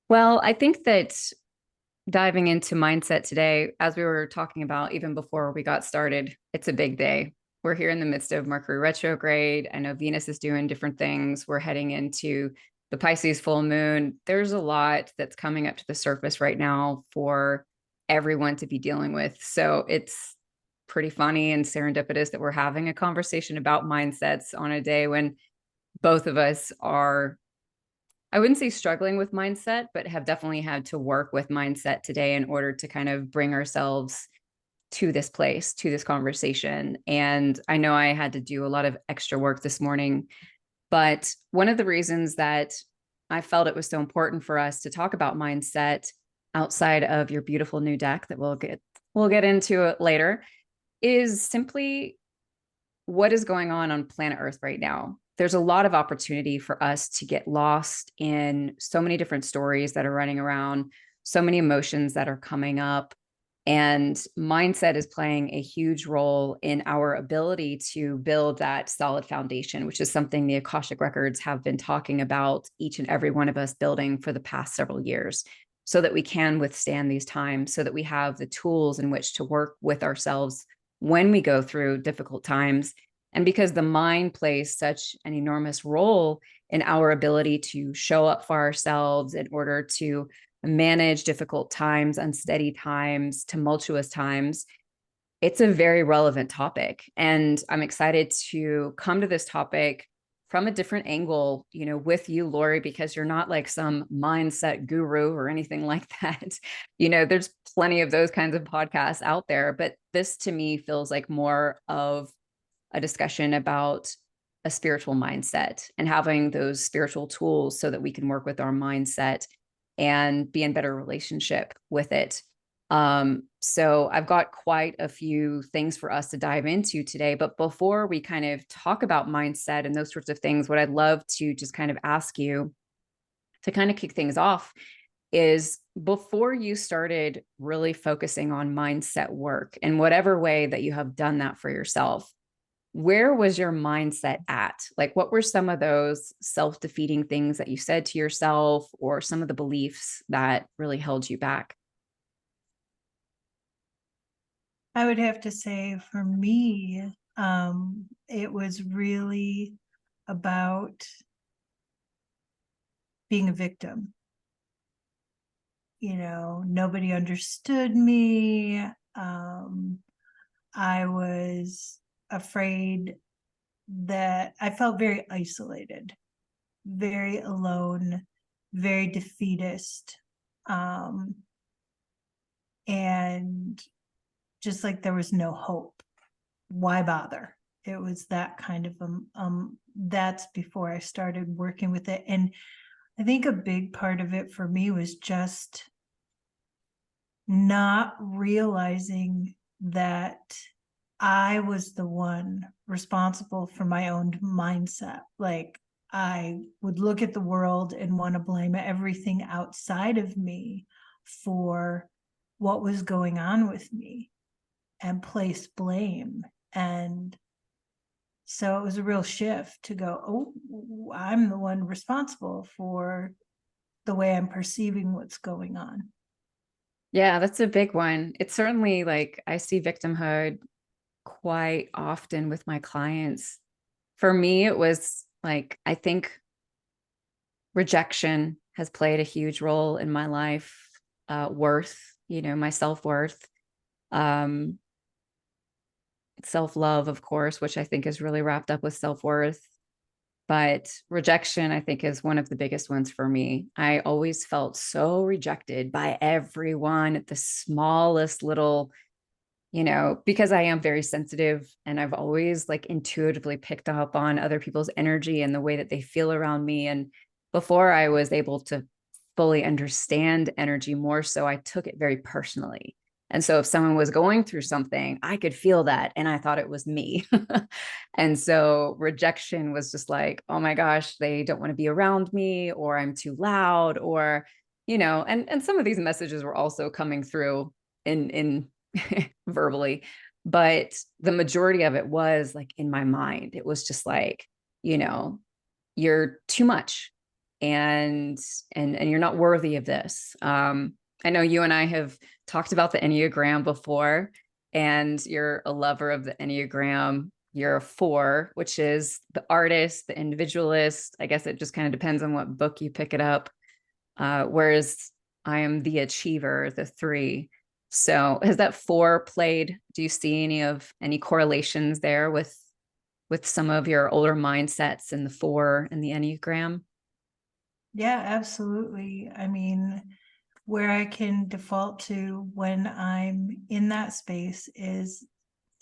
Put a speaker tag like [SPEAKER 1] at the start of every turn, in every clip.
[SPEAKER 1] Well, I think that diving into mindset today, as we were talking about even before we got started, it's a big day. We're here in the midst of Mercury retrograde. I know Venus is doing different things. We're heading into the Pisces full moon. There's a lot that's coming up to the surface right now for everyone to be dealing with. So it's pretty funny and serendipitous that we're having a conversation about mindsets on a day when both of us are, I wouldn't say struggling with mindset, but have definitely had to work with mindset today in order to kind of bring ourselves to this place, to this conversation. And I know I had to do a lot of extra work this morning, but one of the reasons that I felt it was so important for us to talk about mindset outside of your beautiful new deck that we'll get into it later is simply what is going on planet Earth right now. There's a lot of opportunity for us to get lost in so many different stories that are running around, so many emotions that are coming up. And mindset is playing a huge role in our ability to build that solid foundation, which is something the Akashic Records have been talking about, each and every one of us building for the past several years, so that we can withstand these times, so that we have the tools in which to work with ourselves when we go through difficult times. And because the mind plays such an enormous role in our ability to show up for ourselves in order to manage difficult times, unsteady times, tumultuous times, it's a very relevant topic. And I'm excited to come to this topic from a different angle, with you, Lorri, because you're not like some mindset guru or anything like that. There's plenty of those kinds of podcasts out there, but this to me feels like more of a discussion about a spiritual mindset and having those spiritual tools so that we can work with our mindset and be in better relationship with it. So I've got quite a few things for us to dive into today. But before we kind of talk about mindset and those sorts of things, what I'd love to just kind of ask you to kind of kick things off is, before you started really focusing on mindset work in whatever way that you have done that for yourself, where was your mindset at? Like, what were some of those self-defeating things that you said to yourself, or some of the beliefs that really held you back?
[SPEAKER 2] I would have to say for me, it was really about being a victim. Nobody understood me. I was afraid that I felt very isolated, very alone, very defeatist. And just like there was no hope. Why bother? It was that kind of that's before I started working with it. And I think a big part of it for me was just not realizing that I was the one responsible for my own mindset. Like, I would look at the world and want to blame everything outside of me for what was going on with me and place blame. And so it was a real shift to go, oh, I'm the one responsible for the way I'm perceiving what's going on.
[SPEAKER 1] Yeah, that's a big one. It's certainly like I see victimhood quite often with my clients. For me, it was like, I think rejection has played a huge role in my life, worth, my self-worth, um, self-love, of course, which I think is really wrapped up with self-worth. But rejection, I think, is one of the biggest ones for me. I always felt so rejected by everyone at the smallest little, because I am very sensitive, and I've always like intuitively picked up on other people's energy and the way that they feel around me. And before I was able to fully understand energy more so, I took it very personally. And so if someone was going through something, I could feel that. And I thought it was me. And so rejection was just like, oh my gosh, they don't want to be around me, or I'm too loud, or, and some of these messages were also coming through in verbally, but the majority of it was like in my mind. It was just like, you know, you're too much. and and you're not worthy of this. I know you and I have talked about the Enneagram before, and you're a lover of the Enneagram. You're a 4, which is the artist, the individualist. I guess it just kind of depends on what book you pick it up. Whereas I am the achiever, the 3. So has that 4 played? Do you see any correlations there with some of your older mindsets in the 4 and the Enneagram?
[SPEAKER 2] Yeah, absolutely. I mean, where I can default to when I'm in that space is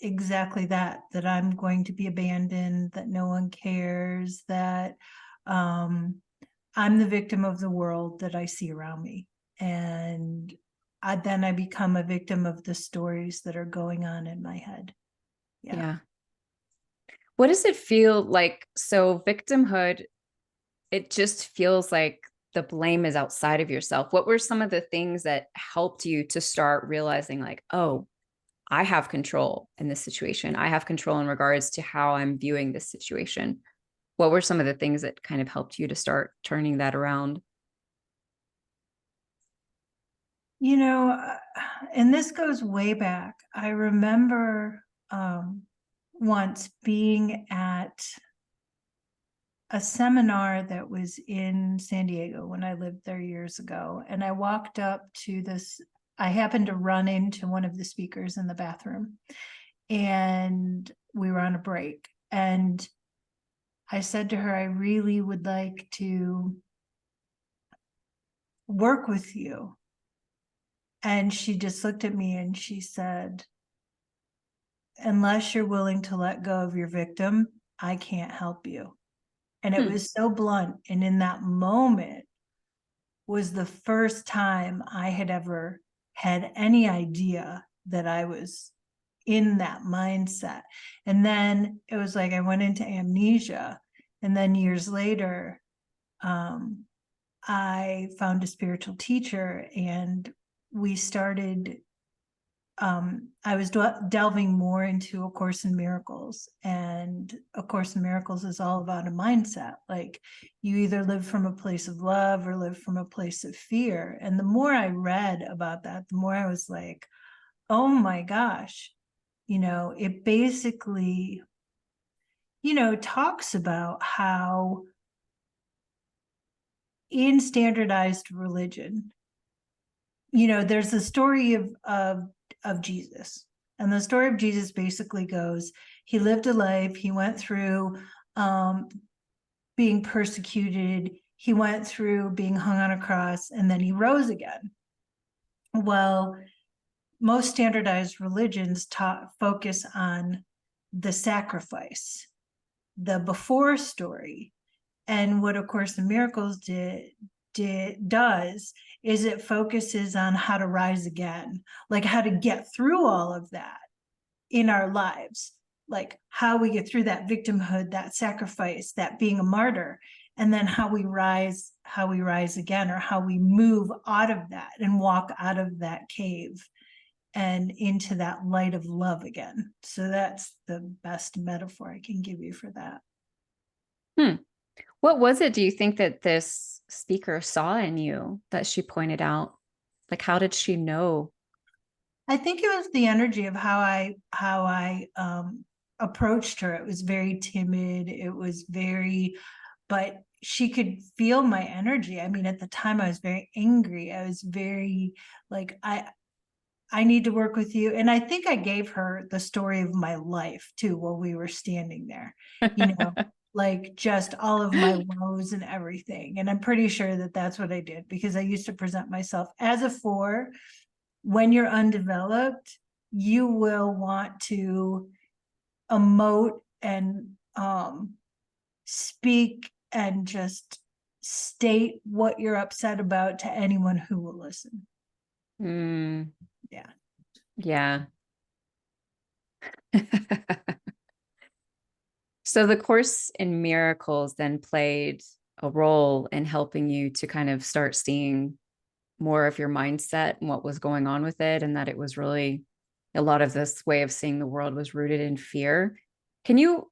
[SPEAKER 2] exactly that, that I'm going to be abandoned, that no one cares, that um, I'm the victim of the world that I see around me. And then I become a victim of the stories that are going on in my head. Yeah.
[SPEAKER 1] Yeah. What does it feel like? So victimhood, it just feels like the blame is outside of yourself. What were some of the things that helped you to start realizing, like, oh, I have control in this situation? I have control in regards to how I'm viewing this situation. What were some of the things that kind of helped you to start turning that around?
[SPEAKER 2] You know, and this goes way back. I remember once being at a seminar that was in San Diego when I lived there years ago. And I walked up to this, I happened to run into one of the speakers in the bathroom, and we were on a break. And I said to her, I really would like to work with you. And she just looked at me and she said, unless you're willing to let go of your victim, I can't help you. And it
[SPEAKER 1] Hmm.
[SPEAKER 2] was so blunt. And in that moment was the first time I had ever had any idea that I was in that mindset. And then it was like I went into amnesia. And then years later, I found a spiritual teacher, and we started I was delving more into A Course in Miracles. And A Course in Miracles is all about a mindset. Like, you either live from a place of love or live from a place of fear. And the more I read about that, the more I was like, oh my gosh, it basically, talks about how in standardized religion, there's the story of Jesus. And the story of Jesus basically goes, he lived a life, he went through um, being persecuted, he went through being hung on a cross, and then he rose again. Well, most standardized religions focus on the sacrifice, the before story. And what A Course in Miracles does is it focuses on how to rise again, like how to get through all of that in our lives, like how we get through that victimhood, that sacrifice, that being a martyr, and then how we rise again, or how we move out of that and walk out of that cave and into that light of love again. So that's the best metaphor I can give you for that.
[SPEAKER 1] Hmm. What was it, do you think, that this speaker saw in you that she pointed out? Like, how did she know?
[SPEAKER 2] I think it was the energy of how I approached her. It was very timid. It was very, but she could feel my energy. I mean, at the time I was very angry. I was very like, I need to work with you. And I think I gave her the story of my life too while we were standing there, you know, like just all of my woes and everything. And I'm pretty sure that that's what I did, because I used to present myself as a 4. When you're undeveloped, you will want to emote and speak and just state what you're upset about to anyone who will listen.
[SPEAKER 1] Mm,
[SPEAKER 2] Yeah.
[SPEAKER 1] yeah. So the Course in Miracles then played a role in helping you to kind of start seeing more of your mindset and what was going on with it, and that it was really a lot of this way of seeing the world was rooted in fear. Can you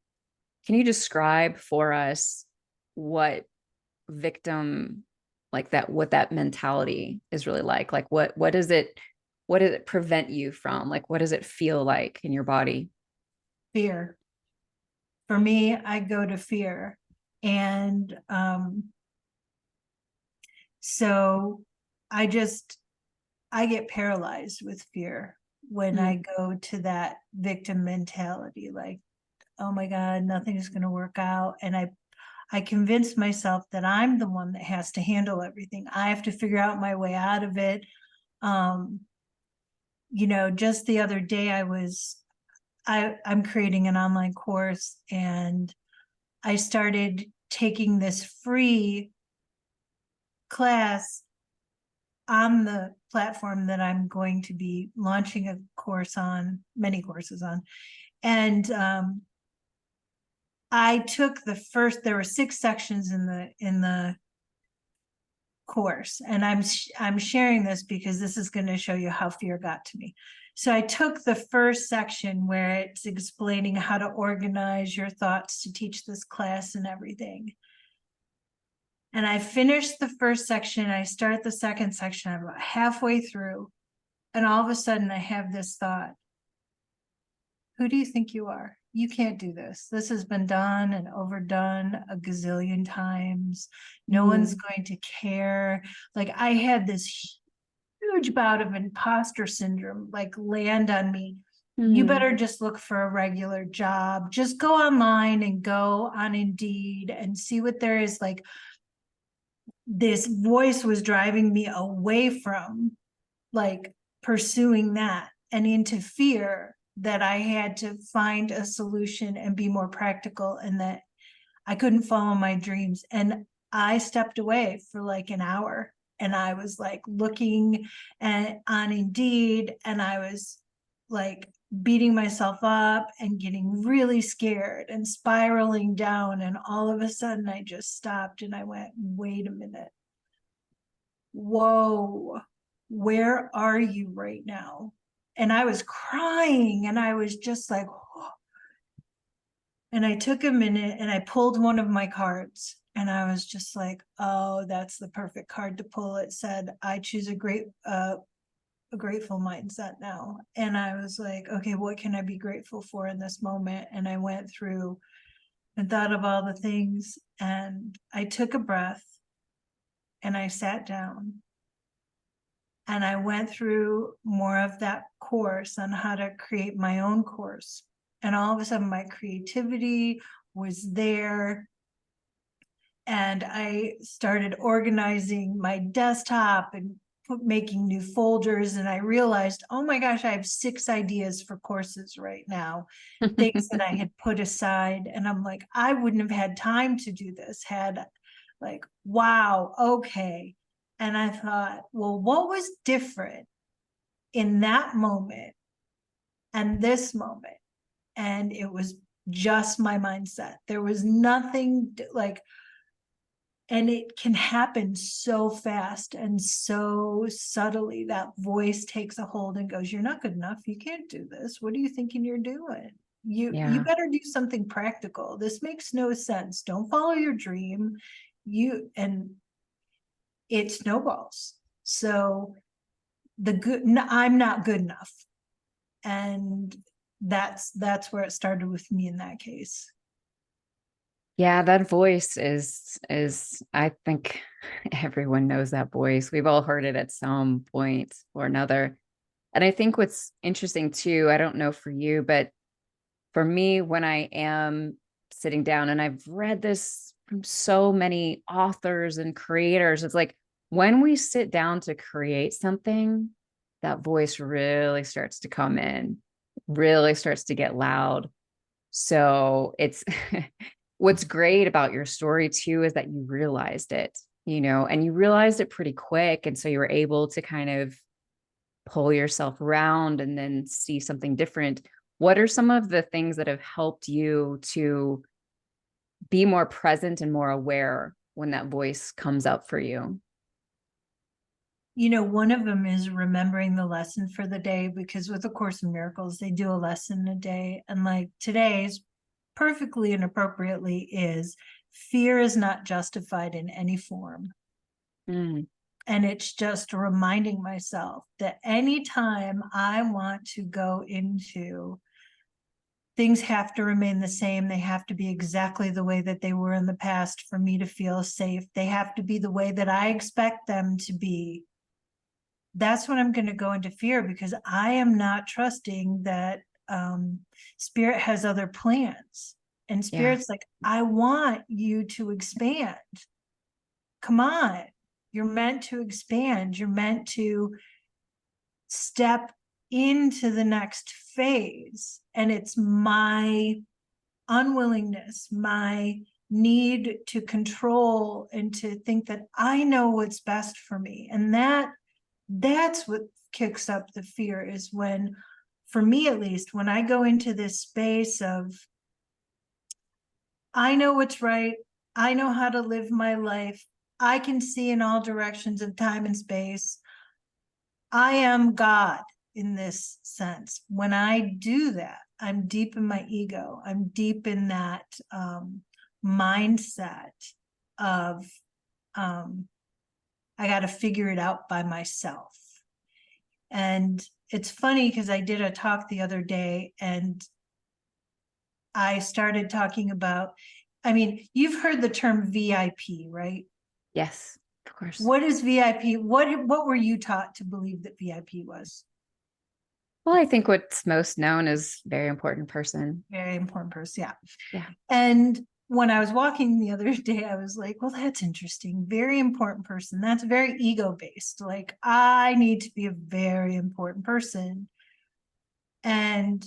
[SPEAKER 1] can you describe for us what victim, like that, what that mentality is really like what does it prevent you from? Like, what does it feel like in your body?
[SPEAKER 2] Fear. For me, I go to fear. And so I just, I get paralyzed with fear when
[SPEAKER 1] Mm.
[SPEAKER 2] I go to that victim mentality, like, oh my God, nothing is going to work out. And I convince myself that I'm the one that has to handle everything. I have to figure out my way out of it. Um, just the other day I'm creating an online course, and I started taking this free class on the platform that I'm going to be launching a course on, many courses on. And I took there were 6 sections in the course, and I'm sharing this because this is going to show you how fear got to me. So I took the first section where it's explaining how to organize your thoughts to teach this class and everything. And I finished the first section. I start the second section. I'm about halfway through, and all of a sudden I have this thought: who do you think you are? You can't do this. This has been done and overdone a gazillion times. No one's
[SPEAKER 1] Mm.
[SPEAKER 2] going to care. Like, I had this huge bout of imposter syndrome like land on me. You
[SPEAKER 1] Mm.
[SPEAKER 2] better just look for a regular job. Just go online and go on Indeed and see what there is. Like, this voice was driving me away from like pursuing that and into fear that I had to find a solution and be more practical, and that I couldn't follow my dreams. And I stepped away for like an hour, and I was like looking on Indeed, and I was like beating myself up and getting really scared and spiraling down. And all of a sudden I just stopped and I went, wait a minute. Whoa, where are you right now? And I was crying, and I was just like, oh. And I took a minute and I pulled one of my cards, and I was just like, oh, that's the perfect card to pull. It said, I choose a grateful mindset now. And I was like, okay, what can I be grateful for in this moment? And I went through and thought of all the things, and I took a breath and I sat down. And I went through more of that course on how to create my own course. And all of a sudden, my creativity was there. And I started organizing my desktop and making new folders. And I realized, oh my gosh, I have 6 ideas for courses right now, things that I had put aside. And I'm like, I wouldn't have had time to do this had, like, wow, okay. And I thought, well, what was different in that moment and this moment? And it was just my mindset. There was nothing like, and it can happen so fast and so subtly. That voice takes a hold and goes, you're not good enough. You can't do this. What are you thinking you're doing? You
[SPEAKER 1] Yeah.
[SPEAKER 2] better do something practical. This makes no sense. Don't follow your dream. And it snowballs. So I'm not good enough. And that's where it started with me in that case.
[SPEAKER 1] Yeah, that voice is I think everyone knows that voice. We've all heard it at some point or another. And I think what's interesting too, I don't know for you, but for me, when I am sitting down, and I've read this from so many authors and creators, it's like when we sit down to create something, that voice really starts to come in, really starts to get loud. So it's what's great about your story too is that you realized it, and you realized it pretty quick. And so you were able to kind of pull yourself around and then see something different. What are some of the things that have helped you to be more present and more aware when that voice comes up for you?
[SPEAKER 2] One of them is remembering the lesson for the day, because with A Course in Miracles, they do a lesson a day. And like today's perfectly and appropriately is fear is not justified in any form.
[SPEAKER 1] Mm.
[SPEAKER 2] And it's just reminding myself that anytime I want to go into things have to remain the same. They have to be exactly the way that they were in the past for me to feel safe. They have to be the way that I expect them to be. That's when I'm going to go into fear, because I am not trusting that spirit has other plans. And
[SPEAKER 1] Yeah.
[SPEAKER 2] spirit's like, I want you to expand. Come on. You're meant to expand. You're meant to step into the next phase. And it's my unwillingness, my need to control and to think that I know what's best for me. And that's what kicks up the fear, is when, for me at least, when I go into this space of, I know what's right, I know how to live my life, I can see in all directions of time and space, I am God in this sense. When I do that, I'm deep in my ego. I'm deep in that mindset of I got to figure it out by myself. And it's funny because I did a talk the other day and I started talking about, I mean, you've heard the term VIP, right?
[SPEAKER 1] Yes, of course.
[SPEAKER 2] What is VIP? What were you taught to believe that VIP was?
[SPEAKER 1] Well, I think what's most known is very important person.
[SPEAKER 2] Very important person. Yeah.
[SPEAKER 1] Yeah.
[SPEAKER 2] And when I was walking the other day, I was like, well, that's interesting. Very important person. That's very ego based. Like, I need to be a very important person. And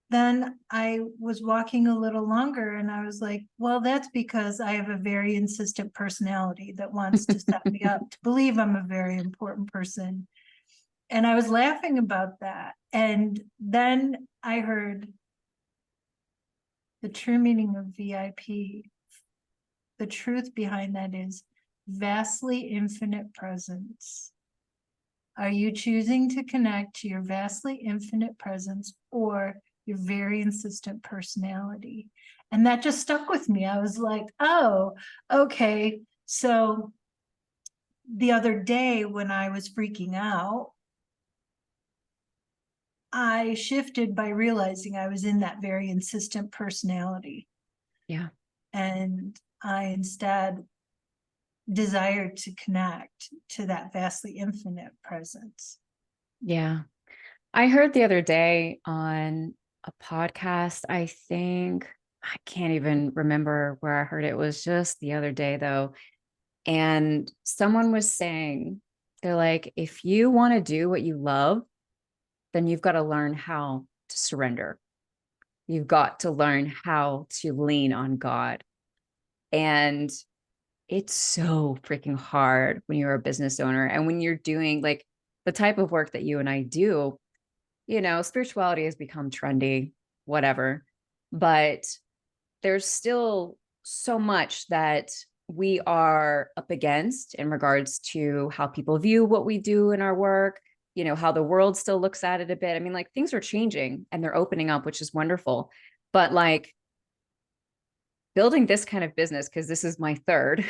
[SPEAKER 2] then I was walking a little longer and I was like, well, that's because I have a very insistent personality that wants to set me up to believe I'm a very important person. And I was laughing about that. And then I heard the true meaning of VIP. The truth behind that is vastly infinite presence. Are you choosing to connect to your vastly infinite presence or your very insistent personality? And that just stuck with me. I was like, oh, okay. So the other day when I was freaking out, I shifted by realizing I was in that very insistent personality.
[SPEAKER 1] Yeah.
[SPEAKER 2] And I instead desired to connect to that vastly infinite presence.
[SPEAKER 1] Yeah. I heard the other day on a podcast, I think, I can't even remember where I heard it. It was just the other day though. And someone was saying, they're like, if you want to do what you love, then you've got to learn how to surrender. You've got to learn how to lean on God. And it's so freaking hard when you're a business owner and when you're doing like the type of work that you and I do. You know, spirituality has become trendy, whatever, but there's still so much that we are up against in regards to how people view what we do in our work, you know, how the world still looks at it a bit. I mean, like things are changing and they're opening up, which is wonderful. But like building this kind of business, because this is my third,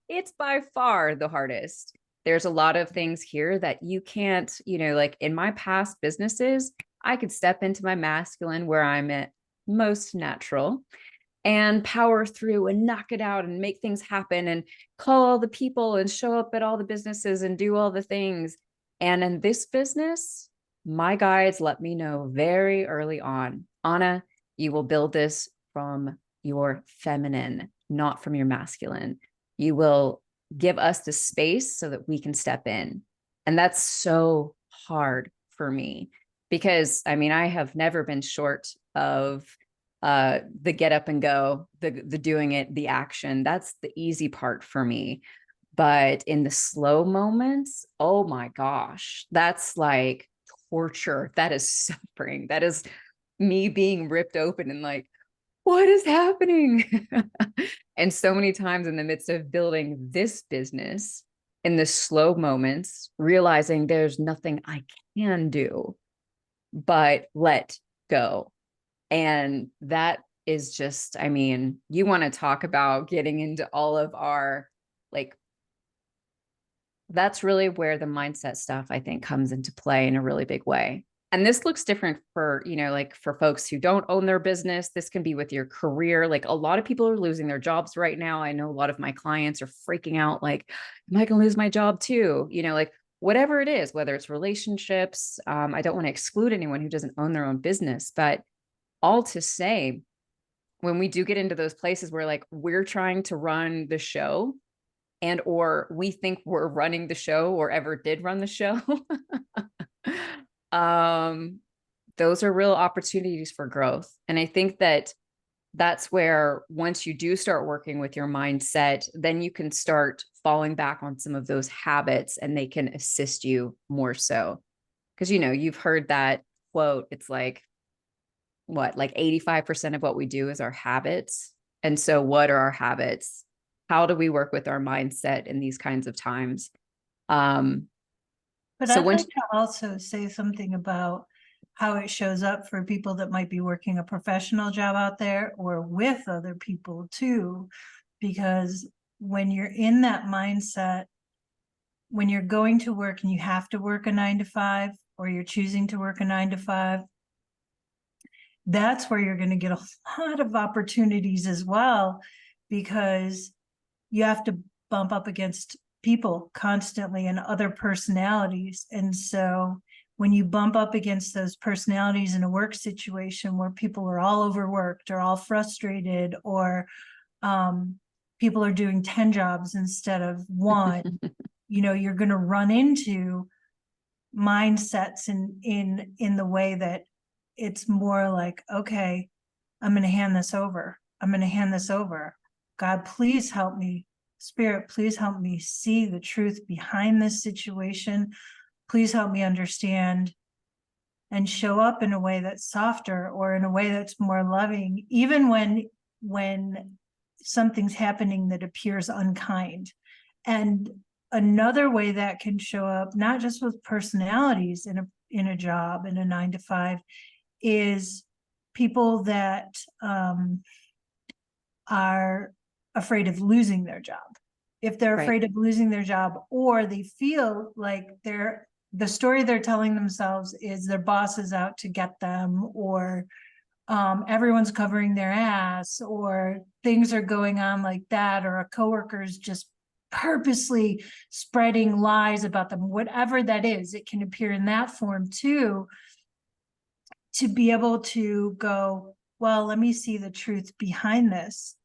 [SPEAKER 1] it's by far the hardest. There's a lot of things here that you can't, you know, like in my past businesses, I could step into my masculine where I'm at most natural and power through and knock it out and make things happen and call all the people and show up at all the businesses and do all the things. And in this business, my guides let me know very early on, Anna, you will build this from your feminine, not from your masculine. You will give us the space so that we can step in. And that's so hard for me because I mean, I have never been short of the get up and go, the doing it, the action. That's the easy part for me. But in the slow moments, oh my gosh, that's like torture. That is suffering. That is me being ripped open and like, what is happening? And so many times in the midst of building this business, in the slow moments, realizing there's nothing I can do but let go. And that is just, I mean, you want to talk about getting into all of our, like, that's really where the mindset stuff, I think, comes into play in a really big way. And this looks different for, like for folks who don't own their business. This can be with your career. Like a lot of people are losing their jobs right now. I know a lot of my clients are freaking out, like, am I going to lose my job too? Like whatever it is, whether it's relationships. I don't want to exclude anyone who doesn't own their own business, but all to say, when we do get into those places where like we're trying to run the show and or we think we're running the show or ever did run the show, um those are real opportunities for growth. And I think that that's where once you do start working with your mindset, then you can start falling back on some of those habits and they can assist you more so. Because you've heard that quote, it's like what, like 85% of what we do is our habits. And so what are our habits? How do we work with our mindset in these kinds of times? Um,
[SPEAKER 2] But
[SPEAKER 1] so
[SPEAKER 2] I'd
[SPEAKER 1] when
[SPEAKER 2] like to also say something about how it shows up for people that might be working a professional job out there or with other people too, because when you're in that mindset, when you're going to work and you have to work a 9 to 5, or you're choosing to work a 9 to 5, that's where you're going to get a lot of opportunities as well, because you have to bump up against people constantly and other personalities. And so when you bump up against those personalities in a work situation where people are all overworked or all frustrated, or people are doing 10 jobs instead of one, you're going to run into mindsets in the way that it's more like, okay, I'm going to hand this over. I'm going to hand this over. God, please help me. Spirit, please help me see the truth behind this situation. Please help me understand and show up in a way that's softer or in a way that's more loving, even when something's happening that appears unkind. And another way that can show up, not just with personalities in a job, in a 9 to 5, is people that are afraid of losing their job. If they're
[SPEAKER 1] right.
[SPEAKER 2] afraid of losing their job, or they feel like the story they're telling themselves is their boss is out to get them, or everyone's covering their ass, or things are going on like that, or a coworker's just purposely spreading lies about them, whatever that is, it can appear in that form too. To be able to go, well, let me see the truth behind this.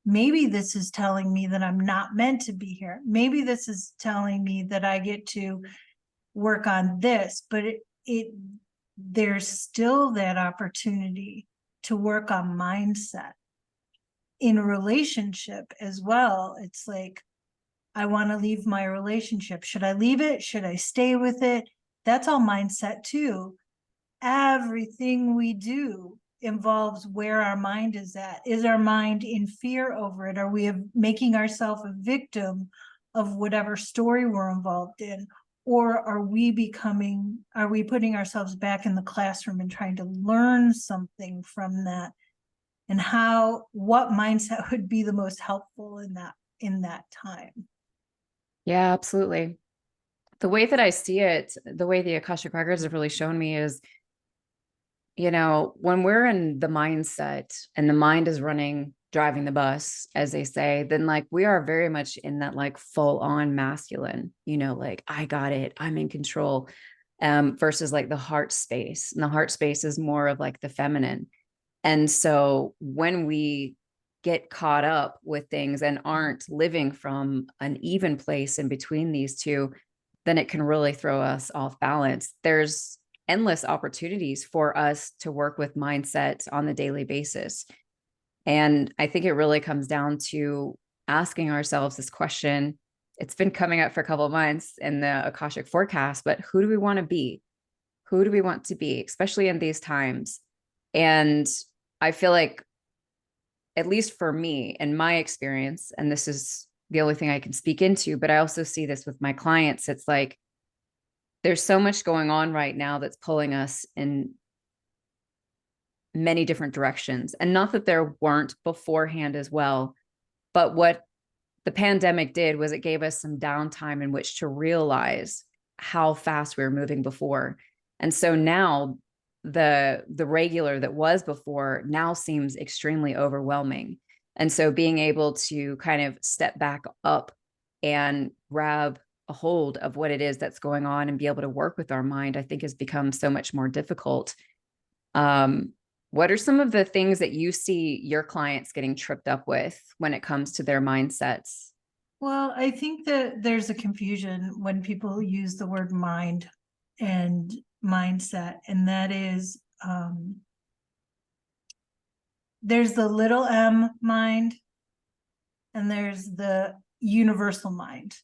[SPEAKER 2] Maybe this is telling me that I'm not meant to be here. Maybe this is telling me that I get to work on this, but there's still that opportunity to work on mindset in a relationship as well. It's like, I want to leave my relationship. Should I leave it? Should I stay with it? That's all mindset too. Everything we do involves where our mind is at. Is our mind in fear over it? Are we making ourselves a victim of whatever story we're involved in? Or are we putting ourselves back in the classroom and trying to learn something from that? And what mindset would be the most helpful in that time?
[SPEAKER 1] Yeah, absolutely. The way that I see it, the way the Akashic records have really shown me is, when we're in the mindset and the mind is driving the bus, as they say, then like we are very much in that like full on masculine, like I got it, I'm in control, versus like the heart space. And the heart space is more of like the feminine. And so when we get caught up with things and aren't living from an even place in between these two, then it can really throw us off balance. There's endless opportunities for us to work with mindset on the daily basis. And I think it really comes down to asking ourselves this question. It's been coming up for a couple of months in the Akashic forecast, but who do we want to be? Who do we want to be, especially in these times? And I feel like, at least for me, in my experience, and this is the only thing I can speak into, but I also see this with my clients. It's like, there's so much going on right now that's pulling us in many different directions. And not that there weren't beforehand as well, but what the pandemic did was it gave us some downtime in which to realize how fast we were moving before. And so now the regular that was before now seems extremely overwhelming. And so being able to kind of step back up and grab a hold of what it is that's going on and be able to work with our mind, I think has become so much more difficult. What are some of the things that you see your clients getting tripped up with when it comes to their mindsets?
[SPEAKER 2] Well, I think that there's a confusion when people use the word mind and mindset, and that is there's the little m mind and there's the universal mind.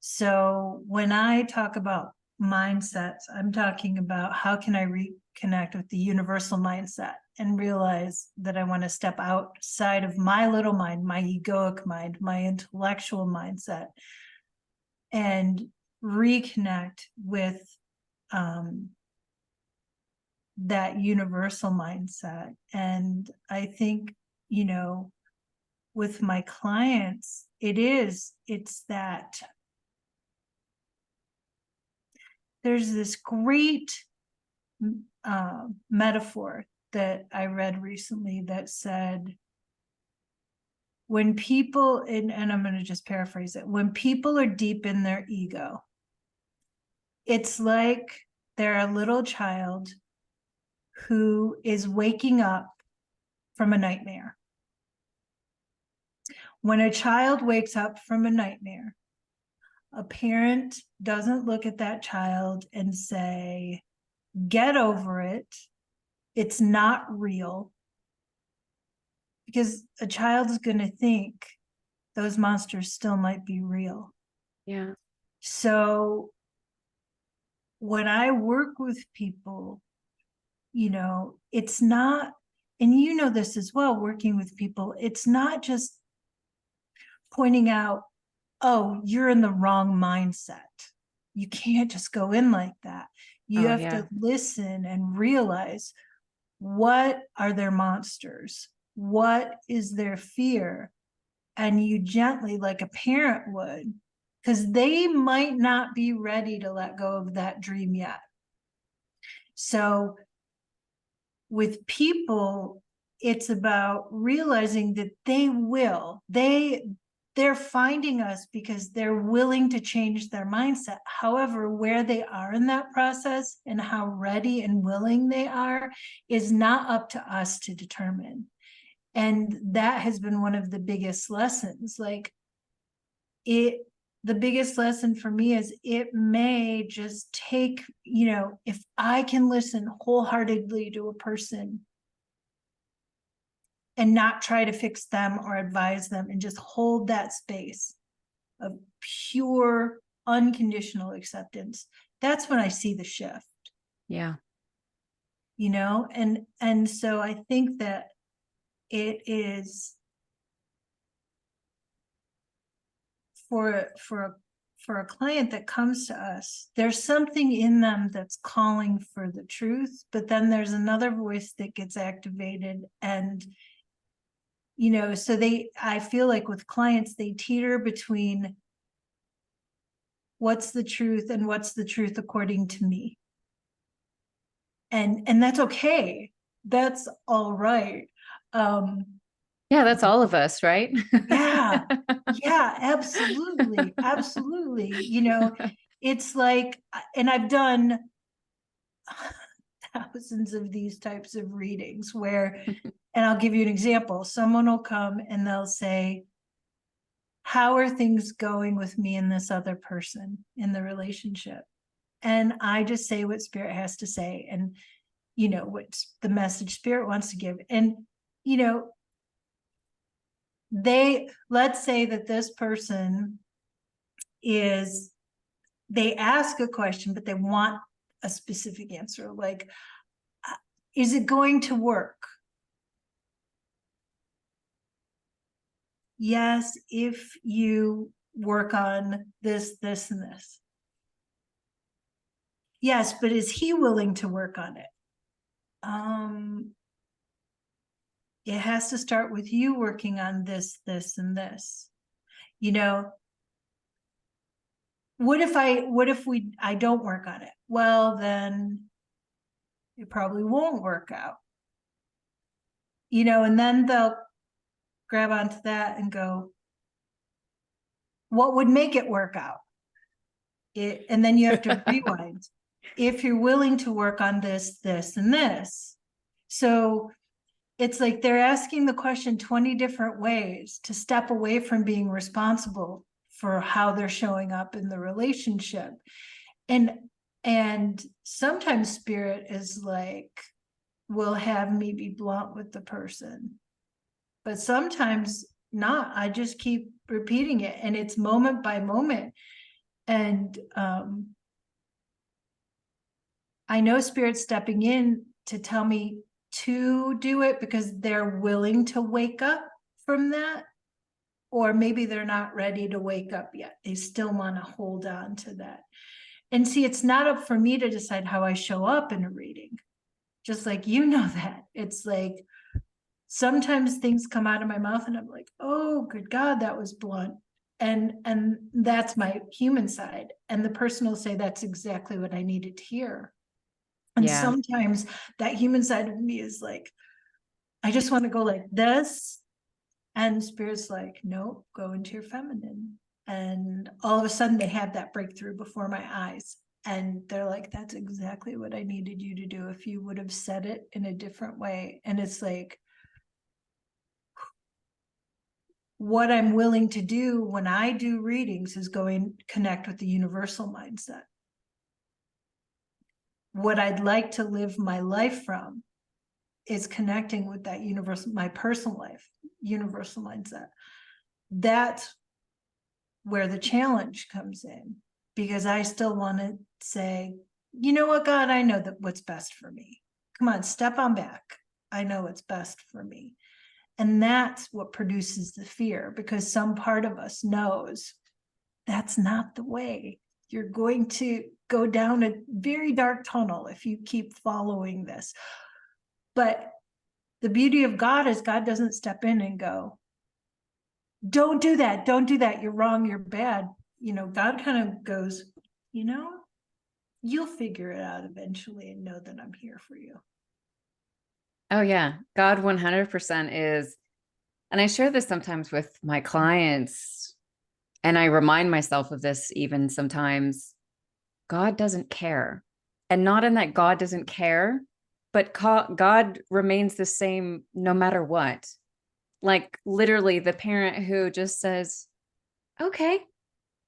[SPEAKER 2] So when I talk about mindsets, I'm talking about how can I reconnect with the universal mindset and realize that I want to step outside of my little mind, my egoic mind, my intellectual mindset, and reconnect with that universal mindset. And I think, you know, with my clients, it's that there's this great metaphor that I read recently that said, when people, and I'm going to just paraphrase it, when people are deep in their ego, it's like they're a little child who is waking up from a nightmare. When a child wakes up from a nightmare, a parent doesn't look at that child and say, get over it. It's not real. Because a child is going to think those monsters still might be real.
[SPEAKER 1] Yeah.
[SPEAKER 2] So when I work with people, you know, it's not, and you know this as well, working with people, it's not just pointing out, oh, you're in the wrong mindset. You can't just go in like that. You
[SPEAKER 1] Oh,
[SPEAKER 2] have
[SPEAKER 1] yeah.
[SPEAKER 2] to listen and realize, what are their monsters? What is their fear? And you gently, like a parent would, because they might not be ready to let go of that dream yet. So with people, it's about realizing that they will, they're finding us because they're willing to change their mindset. However, where they are in that process and how ready and willing they are is not up to us to determine. And that has been one of the biggest lessons. Like, the biggest lesson for me is it may just take, you know, if I can listen wholeheartedly to a person and not try to fix them or advise them and just hold that space of pure unconditional acceptance, that's when I see the shift.
[SPEAKER 1] Yeah.
[SPEAKER 2] You know, and so I think that it is for a client that comes to us, there's something in them that's calling for the truth, but then there's another voice that gets activated. And you know, so I feel like with clients, they teeter between what's the truth and what's the truth according to me. And that's okay. That's all right.
[SPEAKER 1] Yeah, that's all of us, right?
[SPEAKER 2] Yeah, yeah, absolutely, absolutely. You know, it's like, and I've done thousands of these types of readings where, and I'll give you an example. Someone will come and they'll say, how are things going with me and this other person in the relationship? And I just say what spirit has to say, and, you know, what the message spirit wants to give. And, you know, let's say that this person is, they ask a question, but they want a specific answer. Like, is it going to work? Yes, if you work on this, this, and this. Yes, but is he willing to work on it? it has to start with you working on this, this, and this. You know, what if I don't work on it? Well, then it probably won't work out. You know, and then they'll grab onto that and go, what would make it work out? And then you have to rewind. If you're willing to work on this, this, and this. So it's like they're asking the question 20 different ways to step away from being responsible for how they're showing up in the relationship. And sometimes spirit is like, will have me be blunt with the person. But sometimes not. I just keep repeating it, and it's moment by moment. And I know spirit's stepping in to tell me to do it because they're willing to wake up from that, or maybe they're not ready to wake up yet. They still want to hold on to that. And see, it's not up for me to decide how I show up in a reading. Just like, you know, that it's like sometimes things come out of my mouth and I'm like, oh, good God, that was blunt. And that's my human side. And the person will say, that's exactly what I needed to hear. And
[SPEAKER 1] Yeah.
[SPEAKER 2] sometimes that human side of me is like, I just want to go like this. And spirit's like, nope, go into your feminine. And all of a sudden they have that breakthrough before my eyes. And they're like, that's exactly what I needed you to do if you would have said it in a different way. And it's like, what I'm willing to do when I do readings is go and connect with the universal mindset. What I'd like to live my life from is connecting with that universal, my personal life, universal mindset. That's where the challenge comes in, because I still want to say, you know what, God, I know that what's best for me. Come on, step on back. I know what's best for me. And that's what produces the fear, because some part of us knows that's not the way. You're going to go down a very dark tunnel if you keep following this. But the beauty of God is God doesn't step in and go, don't do that. Don't do that. You're wrong. You're bad. You know, God kind of goes, you know, you'll figure it out eventually and know that I'm here for you.
[SPEAKER 1] Oh yeah. God 100% is, and I share this sometimes with my clients, and I remind myself of this even sometimes. God doesn't care. And not in that God doesn't care, but God remains the same no matter what. Like literally the parent who just says, okay,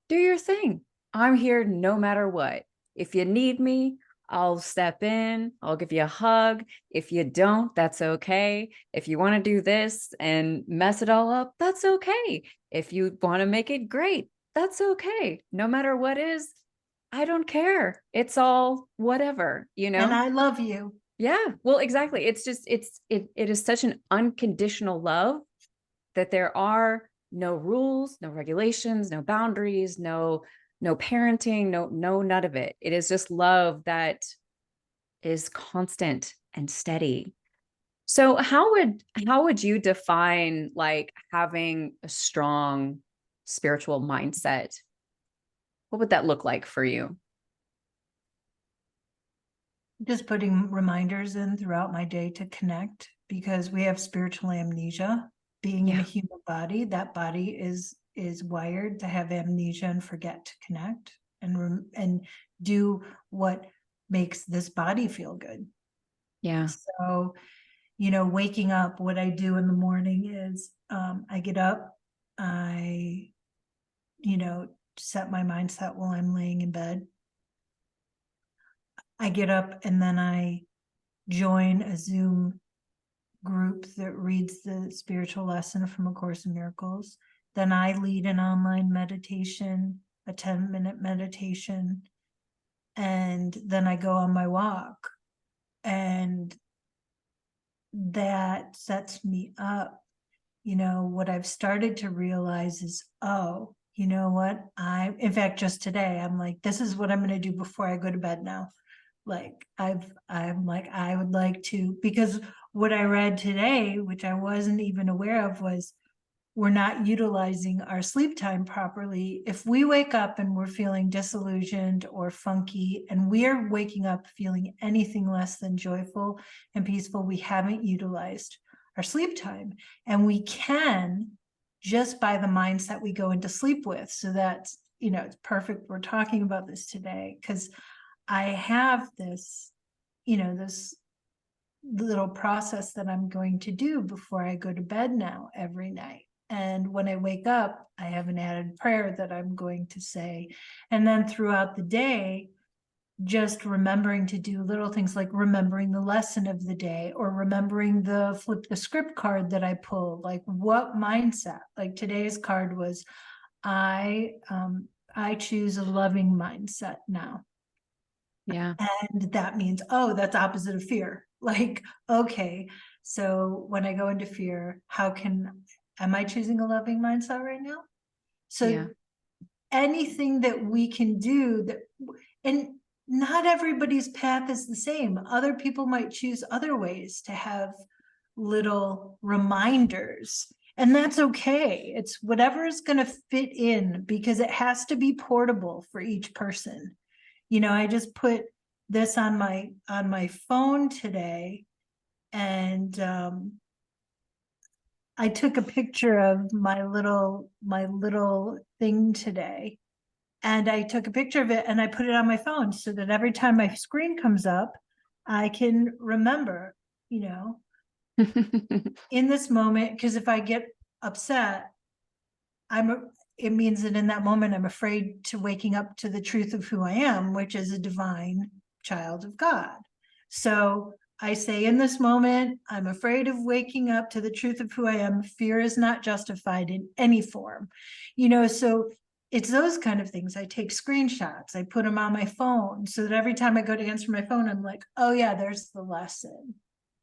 [SPEAKER 1] do your thing. I'm here no matter what. If you need me, I'll step in. I'll give you a hug. If you don't, that's okay. If you want to do this and mess it all up, that's okay. If you want to make it great, that's okay. No matter what is, I don't care. It's all whatever, you
[SPEAKER 2] And
[SPEAKER 1] know?
[SPEAKER 2] I love you.
[SPEAKER 1] Yeah. Well, exactly. It's just it is such an unconditional love that there are no rules, no regulations, no boundaries, no parenting, no none of it. It is just love that is constant and steady. So how would you define like having a strong spiritual mindset? What would that look like for you?
[SPEAKER 2] Just putting reminders in throughout my day to connect, because we have spiritual amnesia. Being in a
[SPEAKER 1] Yeah.
[SPEAKER 2] human body, that body is wired to have amnesia and forget to connect and do what makes this body feel good.
[SPEAKER 1] Yeah.
[SPEAKER 2] So, you know, waking up, what I do in the morning is I get up, I, you know, set my mindset while I'm laying in bed. I get up and then I join a Zoom group that reads the spiritual lesson from A Course in Miracles. Then I lead an online meditation, a 10-minute meditation, and then I go on my walk. And that sets me up. You know, what I've started to realize is, oh, you know what? In fact, just today, I'm like, this is what I'm going to do before I go to bed now. Like I'm like, I would like to, because what I read today, which I wasn't even aware of, was we're not utilizing our sleep time properly. If we wake up and we're feeling disillusioned or funky, and we're waking up feeling anything less than joyful and peaceful, we haven't utilized our sleep time. And we can, just by the mindset we go into sleep with. So that's, it's perfect. We're talking about this today because I have this, this little process that I'm going to do before I go to bed now every night. And when I wake up, I have an added prayer that I'm going to say. And then throughout the day, just remembering to do little things like remembering the lesson of the day, or remembering the flip the script card that I pulled. Like, what mindset? Like today's card was, I choose a loving mindset now.
[SPEAKER 1] Yeah.
[SPEAKER 2] And that means, oh, that's opposite of fear. Like, okay, so when I go into fear, am I choosing a loving mindset right now? So
[SPEAKER 1] Yeah.
[SPEAKER 2] anything that we can do that, and not everybody's path is the same. Other people might choose other ways to have little reminders, and that's okay. It's whatever is going to fit in, because it has to be portable for each person. I just put this on my phone today, and I took a picture of my little thing today, and I took a picture of it and I put it on my phone so that every time my screen comes up, I can remember, in this moment. Because if I get upset, it means that in that moment, I'm afraid to waking up to the truth of who I am, which is a divine child of God. So I say, in this moment, I'm afraid of waking up to the truth of who I am. Fear is not justified in any form. So it's those kind of things. I take screenshots, I put them on my phone so that every time I go to answer my phone, I'm like, oh yeah, there's the lesson.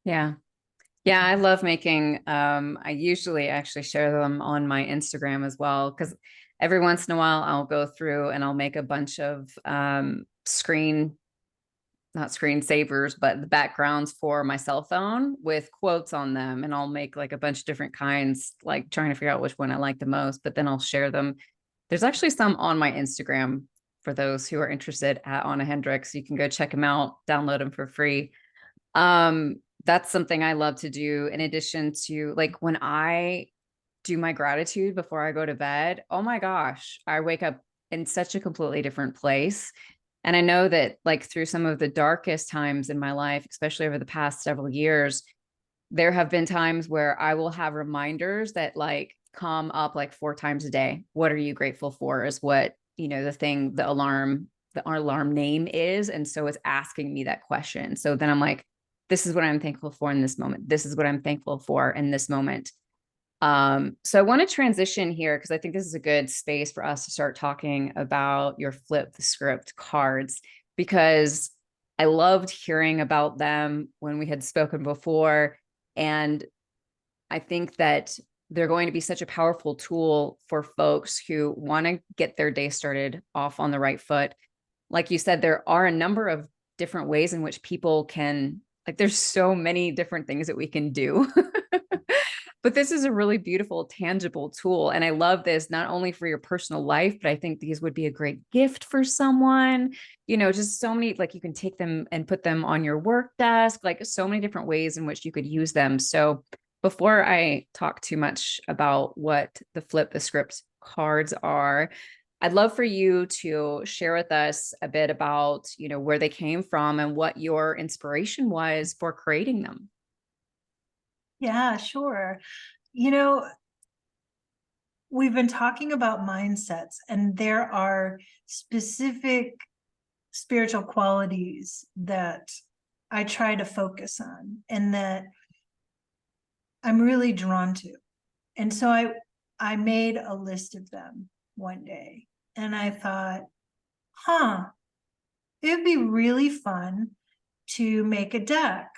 [SPEAKER 1] Yeah. Yeah, I love making I usually actually share them on my Instagram as well, because every once in a while I'll go through and I'll make a bunch of not screensavers, but the backgrounds for my cell phone with quotes on them. And I'll make like a bunch of different kinds, like trying to figure out which one I like the most, but then I'll share them. There's actually some on my Instagram for those who are interested at Anna Hendricks. You can go check them out, download them for free. That's something I love to do in addition to, like, when I do my gratitude before I go to bed. Oh my gosh, I wake up in such a completely different place. And I know that, like, through some of the darkest times in my life, especially over the past several years, there have been times where I will have reminders that like come up like 4 times a day. What are you grateful for is what, the alarm name is. And so it's asking me that question. So then I'm like, this is what I'm thankful for in this moment. This is what I'm thankful for in this moment. So I want to transition here because I think this is a good space for us to start talking about your flip the script cards, because I loved hearing about them when we had spoken before. And I think that they're going to be such a powerful tool for folks who want to get their day started off on the right foot. Like you said, there are a number of different ways in which people can, like, there's so many different things that we can do. But this is a really beautiful, tangible tool. And I love this not only for your personal life, but I think these would be a great gift for someone. Just so many, like, you can take them and put them on your work desk, like so many different ways in which you could use them. So before I talk too much about what the flip the script cards are, I'd love for you to share with us a bit about, where they came from and what your inspiration was for creating them.
[SPEAKER 2] Yeah, sure. You know, we've been talking about mindsets, and there are specific spiritual qualities that I try to focus on and that I'm really drawn to. And so I made a list of them one day, and I thought, it would be really fun to make a deck,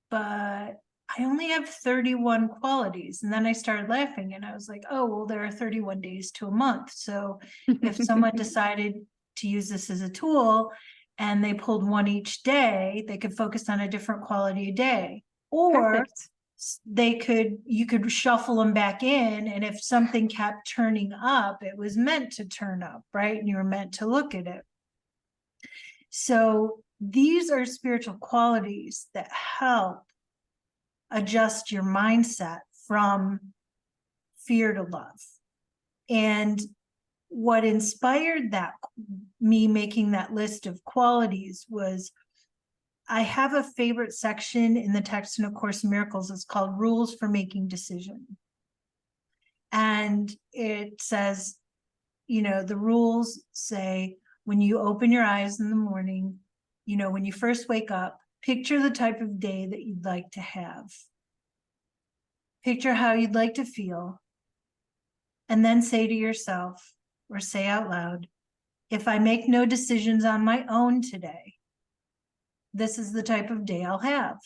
[SPEAKER 2] but I only have 31 qualities. And then I started laughing and I was like, oh, well, there are 31 days to a month. So if someone decided to use this as a tool and they pulled one each day, they could focus on a different quality a day. or
[SPEAKER 1] Perfect.
[SPEAKER 2] you could shuffle them back in, and if something kept turning up, it was meant to turn up, right? And you were meant to look at it. So these are spiritual qualities that help adjust your mindset from fear to love. And what inspired that, me making that list of qualities, was I have a favorite section in the text in A Course in Miracles. It's called Rules for Making Decision. And it says, the rules say, when you open your eyes in the morning, when you first wake up, picture the type of day that you'd like to have. Picture how you'd like to feel. And then say to yourself, or say out loud, if I make no decisions on my own today, this is the type of day I'll have.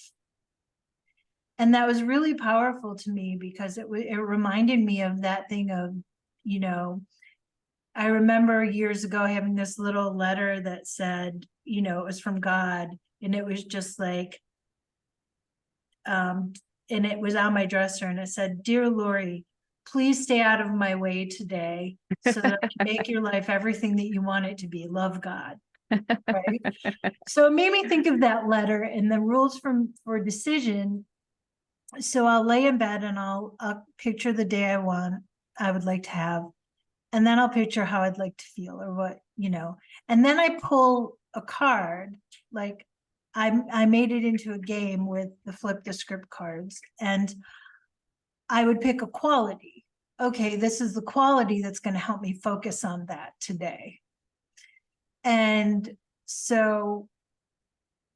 [SPEAKER 2] And that was really powerful to me, because it reminded me of that thing of, I remember years ago having this little letter that said, it was from God, and it was just like, and it was on my dresser, and it said, "Dear Lorri, please stay out of my way today so that I can make your life everything that you want it to be. Love, God." Right. So it made me think of that letter and the rules for decision. So I'll lay in bed and I'll picture the day I would like to have. And then I'll picture how I'd like to feel, or what, and then I pull a card. Like I made it into a game with the flip the script cards, and I would pick a quality. Okay, this is the quality that's going to help me focus on that today. And so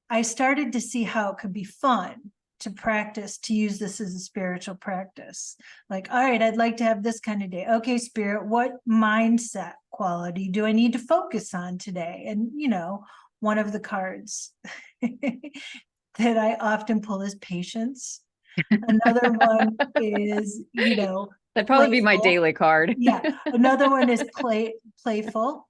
[SPEAKER 2] I started to see how it could be fun to practice, to use this as a spiritual practice. Like, all right, I'd like to have this kind of day. Okay, Spirit, what mindset quality do I need to focus on today? And, one of the cards that I often pull is patience. Another one is,
[SPEAKER 1] That'd probably be my
[SPEAKER 2] playful.
[SPEAKER 1] daily card.
[SPEAKER 2] Yeah. Another one is playful.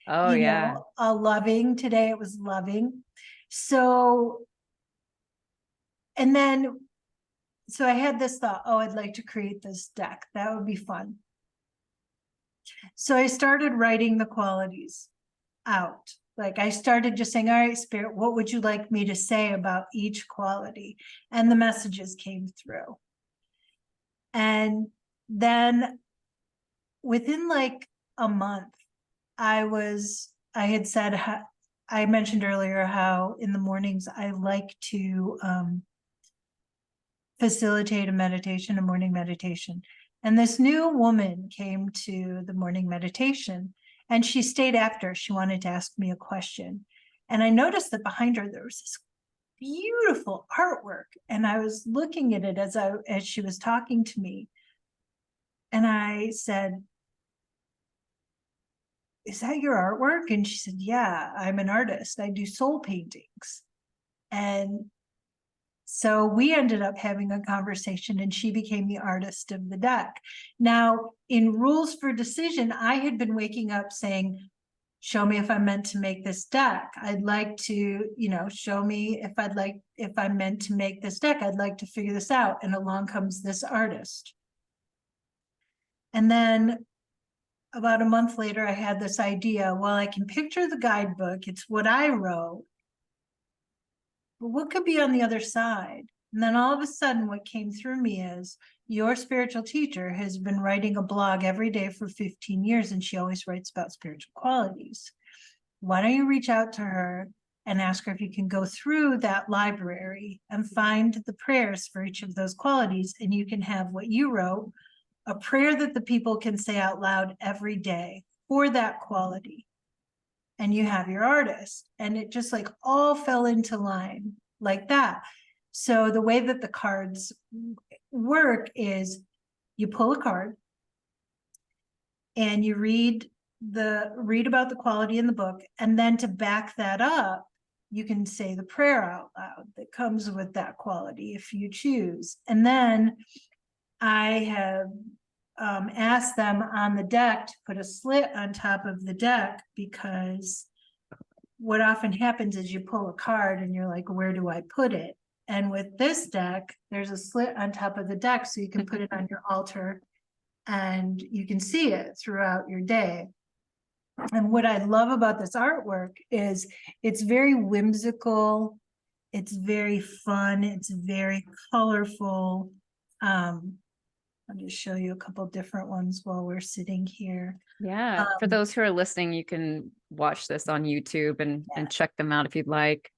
[SPEAKER 1] Oh, yeah.
[SPEAKER 2] Loving. Today it was loving. So, and then, so I had this thought, oh, I'd like to create this deck. That would be fun. So I started writing the qualities out. Like I started just saying, all right, Spirit, what would you like me to say about each quality? And the messages came through. And then within like a month, I had said, I mentioned earlier how in the mornings I like to facilitate a morning meditation. And this new woman came to the morning meditation, and she stayed after. She wanted to ask me a question. And I noticed that behind her, there was this beautiful artwork. And I was looking at it as she was talking to me. And I said, "Is that your artwork?" And she said, "Yeah, I'm an artist. I do soul paintings." And so we ended up having a conversation, and she became the artist of the deck. Now, in Rules for Decision, I had been waking up saying, show me if I'm meant to make this deck. I'd like to, show me if I'm meant to make this deck. I'd like to figure this out. And along comes this artist. And then about a month later, I had this idea. Well, I can picture the guidebook. It's what I wrote. But what could be on the other side? And then all of a sudden, what came through me is, your spiritual teacher has been writing a blog every day for 15 years, and she always writes about spiritual qualities. Why don't you reach out to her and ask her if you can go through that library and find the prayers for each of those qualities, and you can have what you wrote, a prayer that the people can say out loud every day for that quality. And you have your artist. And it just like all fell into line like that. So the way that the cards work is, you pull a card and you read about the quality in the book, and then to back that up, you can say the prayer out loud that comes with that quality if you choose. And then I have asked them on the deck to put a slit on top of the deck, because what often happens is you pull a card and you're like, where do I put it? And with this deck, there's a slit on top of the deck so you can put it on your altar and you can see it throughout your day. And what I love about this artwork is it's very whimsical, it's very fun, it's very colorful. I'll just show you a couple different ones while we're sitting here.
[SPEAKER 1] Yeah. For those who are listening, you can watch this on YouTube and check them out if you'd like.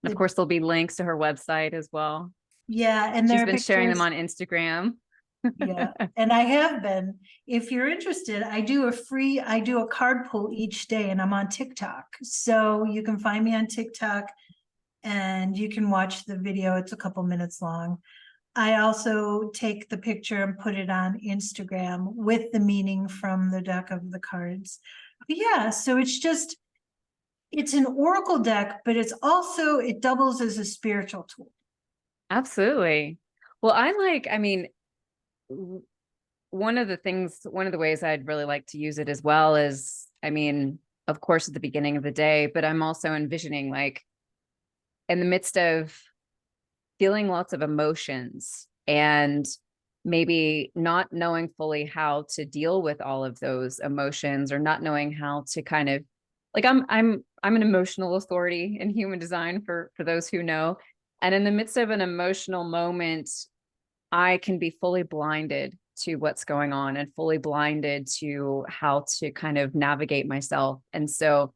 [SPEAKER 1] And of course, there'll be links to her website as well.
[SPEAKER 2] Yeah, and
[SPEAKER 1] She's
[SPEAKER 2] there are
[SPEAKER 1] been sharing them
[SPEAKER 2] pictures.
[SPEAKER 1] on Instagram.
[SPEAKER 2] Yeah, and I have been. If you're interested, I do a card pull each day, and I'm on TikTok. So you can find me on TikTok and you can watch the video. It's a couple minutes long. I also take the picture and put it on Instagram with the meaning from the deck of the cards. But yeah, so it's an oracle deck, but it doubles as a spiritual tool.
[SPEAKER 1] Absolutely. Well, I mean, one of the ways I'd really like to use it as well is, I mean, of course, at the beginning of the day, but I'm also envisioning like in the midst of feeling lots of emotions and maybe not knowing fully how to deal with all of those emotions, or not knowing how to kind of like I'm an emotional authority in human design for those who know. And in the midst of an emotional moment, I can be fully blinded to what's going on and fully blinded to how to kind of navigate myself. And so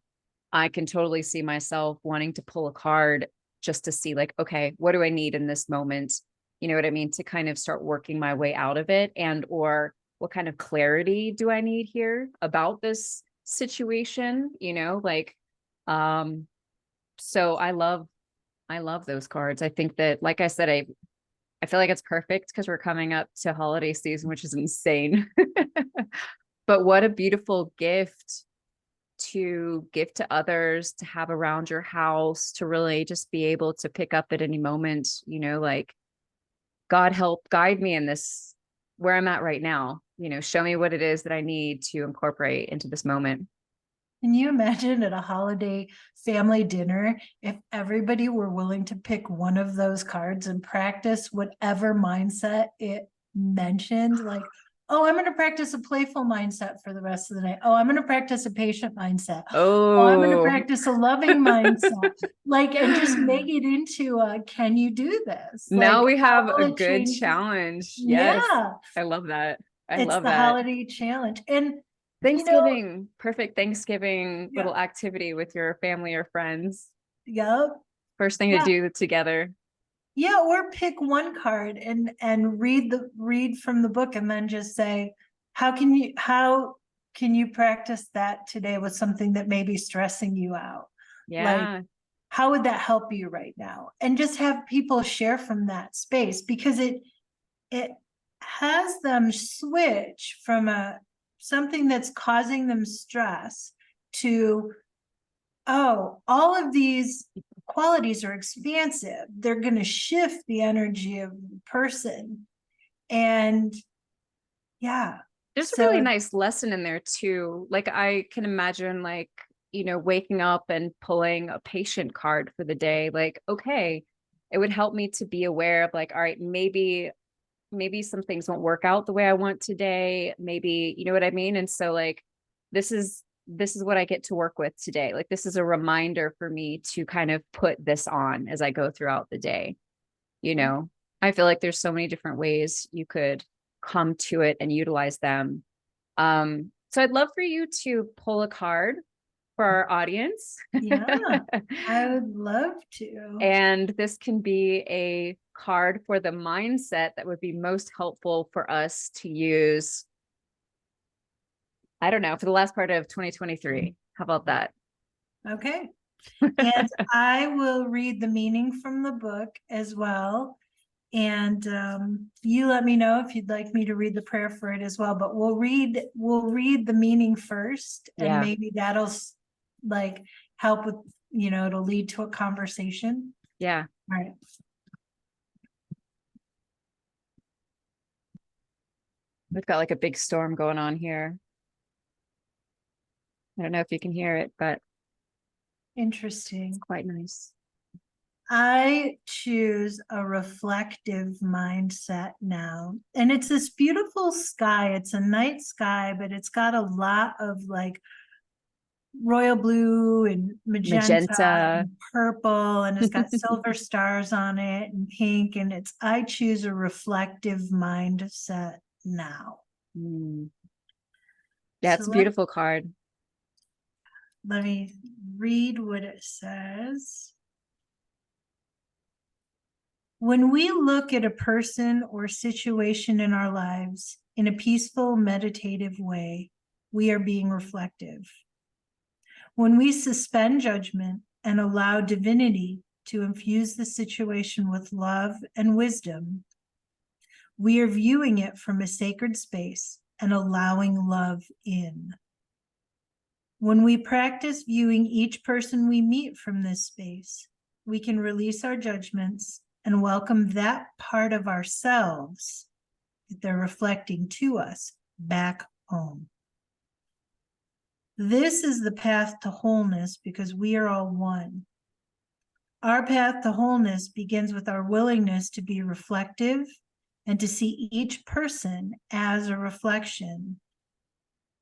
[SPEAKER 1] I can totally see myself wanting to pull a card just to see like, okay, what do I need in this moment? You know what I mean? To kind of start working my way out of it, and or what kind of clarity do I need here about this situation? You know, like, so I love those cards. I think that, like I said, I feel like it's perfect because we're coming up to holiday season, which is insane. But what a beautiful gift to give to others, to have around your house, to really just be able to pick up at any moment, you know, like, God help guide me in this, where I'm at right now, you know, show me what it is that I need to incorporate into this moment.
[SPEAKER 2] Can you imagine at a holiday family dinner if everybody were willing to pick one of those cards and practice whatever mindset it mentioned? Like, oh, I'm going to practice a playful mindset for the rest of the day. Oh, I'm going to practice a patient mindset. Oh, I'm going to
[SPEAKER 1] Oh,
[SPEAKER 2] practice a loving mindset. Like, and just make it into can you do this?
[SPEAKER 1] now
[SPEAKER 2] Like,
[SPEAKER 1] we
[SPEAKER 2] how
[SPEAKER 1] have a
[SPEAKER 2] will it
[SPEAKER 1] good
[SPEAKER 2] change?
[SPEAKER 1] challenge. Yes.
[SPEAKER 2] Yeah,
[SPEAKER 1] I love that. I
[SPEAKER 2] it's
[SPEAKER 1] love
[SPEAKER 2] the
[SPEAKER 1] that.
[SPEAKER 2] holiday challenge. And, you know,
[SPEAKER 1] Thanksgiving, perfect Thanksgiving
[SPEAKER 2] yeah,
[SPEAKER 1] little activity with your family or friends.
[SPEAKER 2] yeah,
[SPEAKER 1] First thing to
[SPEAKER 2] yeah.
[SPEAKER 1] do together.
[SPEAKER 2] Yeah, or pick one card and read from the book and then just say, how can you practice that today with something that may be stressing you out? Like,
[SPEAKER 1] Yeah.
[SPEAKER 2] how would that help you right now? And just have people share from that space, because it has them switch from a something that's causing them stress to, oh, all of these qualities are expansive. They're going to shift the energy of the person. And yeah,
[SPEAKER 1] There's a really
[SPEAKER 2] so
[SPEAKER 1] nice lesson in there too. Like I can imagine like, you know, waking up and pulling a patient card for the day. Like, okay, it would help me to be aware of like, all right, maybe some things won't work out the way I want today. Maybe, you know what I mean? And so like this is what I get to work with today. Like this is a reminder for me to kind of put this on as I go throughout the day. You know, I feel like there's so many different ways you could come to it and utilize them. So I'd love for you to pull a card for our audience.
[SPEAKER 2] yeah, I would love to.
[SPEAKER 1] And this can be a card for the mindset that would be most helpful for us to use, I don't know, for the last part of 2023. How about that?
[SPEAKER 2] Okay. And I will read the meaning from the book as well. And you let me know if you'd like me to read the prayer for it as well. But we'll read the meaning first, and
[SPEAKER 1] Yeah.
[SPEAKER 2] maybe that'll like help with, it'll lead to a conversation.
[SPEAKER 1] Yeah.
[SPEAKER 2] All right.
[SPEAKER 1] We've got like a big storm going on here. I don't know if you can hear it, but it's
[SPEAKER 2] Interesting.
[SPEAKER 1] quite nice.
[SPEAKER 2] I choose a reflective mindset now. And it's this beautiful sky. It's a night sky, but it's got a lot of like royal blue and magenta
[SPEAKER 1] Magenta.
[SPEAKER 2] and purple, and it's got silver stars on it and pink. And it's, I choose a reflective mindset now.
[SPEAKER 1] Mm. Yeah,
[SPEAKER 2] So
[SPEAKER 1] it's a beautiful card.
[SPEAKER 2] let me read what it says. When we look at a person or situation in our lives in a peaceful, meditative way, we are being reflective. When we suspend judgment and allow divinity to infuse the situation with love and wisdom, we are viewing it from a sacred space and allowing love in. When we practice viewing each person we meet from this space, we can release our judgments and welcome that part of ourselves that they're reflecting to us back home. This is the path to wholeness because we are all one. Our path to wholeness begins with our willingness to be reflective and to see each person as a reflection.